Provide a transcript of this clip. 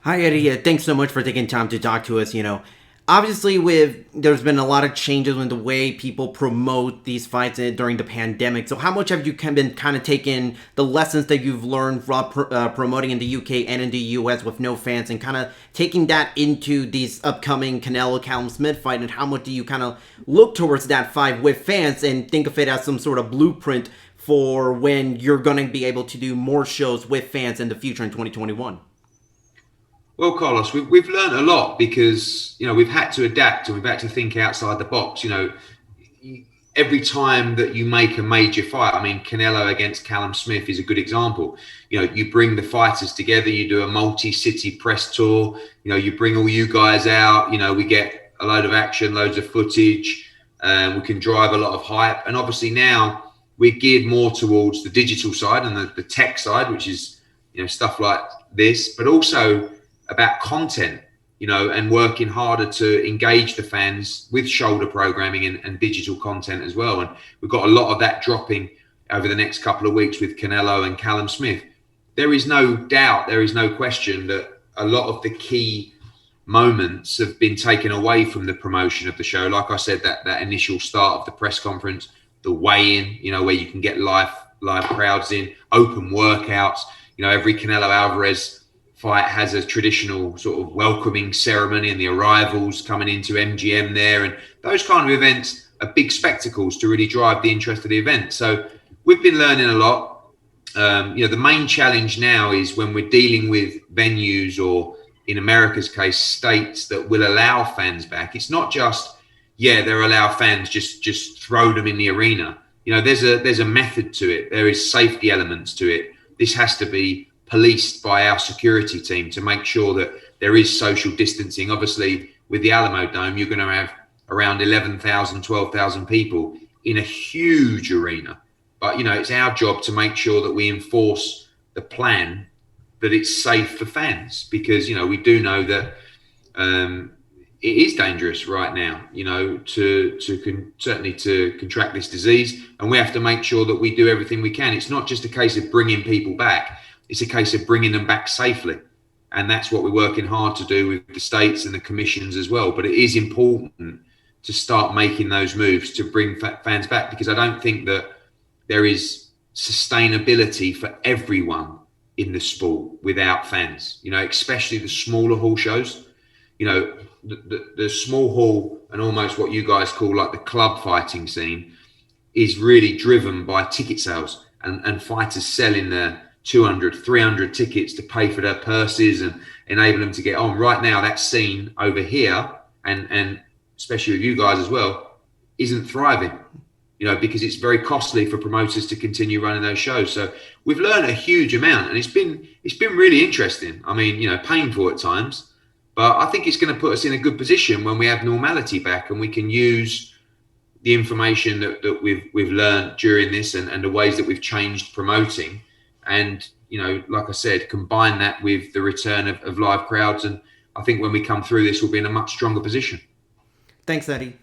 Hi, Eddie. Thanks so much for taking time to talk to us. Obviously, there's been a lot of changes in the way people promote these fights during the pandemic. So, how much have you been kind of taking the lessons that you've learned from promoting in the UK and in the US with no fans, and kind of taking that into these upcoming Canelo Callum Smith fight? And how much do you kind of look towards that fight with fans and think of it as some sort of blueprint for when you're going to be able to do more shows with fans in the future in 2021? Well, Carlos, we've learned a lot because we've had to adapt and we've had to think outside the box. Every time that you make a major fight, I mean, Canelo against Callum Smith is a good example. You bring the fighters together, you do a multi-city press tour. You bring all you guys out. We get a load of action, loads of footage. We can drive a lot of hype, and obviously now we're geared more towards the digital side and the tech side, which is stuff like this, but also about content, and working harder to engage the fans with shoulder programming and digital content as well. And we've got a lot of that dropping over the next couple of weeks with Canelo and Callum Smith. There is no doubt, there is no question that a lot of the key moments have been taken away from the promotion of the show. Like I said, that initial start of the press conference, the weigh-in, where you can get live crowds in, open workouts. Every Canelo Alvarez fight has a traditional sort of welcoming ceremony and the arrivals coming into MGM there. And those kind of events are big spectacles to really drive the interest of the event. So we've been learning a lot. The main challenge now is when we're dealing with venues, or in America's case, states that will allow fans back. It's not just, they'll allow fans, just throw them in the arena. There's a method to it. There is safety elements to it. This has to be policed by our security team to make sure that there is social distancing. Obviously, with the Alamo Dome, you're going to have around 11,000, 12,000 people in a huge arena. But, it's our job to make sure that we enforce the plan, that it's safe for fans, because, we do know that it is dangerous right now, certainly to contract this disease. And we have to make sure that we do everything we can. It's not just a case of bringing people back. It's a case of bringing them back safely. And that's what we're working hard to do with the states and the commissions as well. But it is important to start making those moves to bring fans back, because I don't think that there is sustainability for everyone in the sport without fans, especially the smaller hall shows. The small hall and almost what you guys call like the club fighting scene is really driven by ticket sales and fighters selling their 200, 300 tickets to pay for their purses and enable them to get on. Right now, that scene over here, and especially with you guys as well, isn't thriving, because it's very costly for promoters to continue running those shows. So we've learned a huge amount, and it's been really interesting. I mean, painful at times, but I think it's going to put us in a good position when we have normality back and we can use the information that we've learned during this and the ways that we've changed promoting. And, like I said, combine that with the return of live crowds. And I think when we come through this, we'll be in a much stronger position. Thanks, Eddie.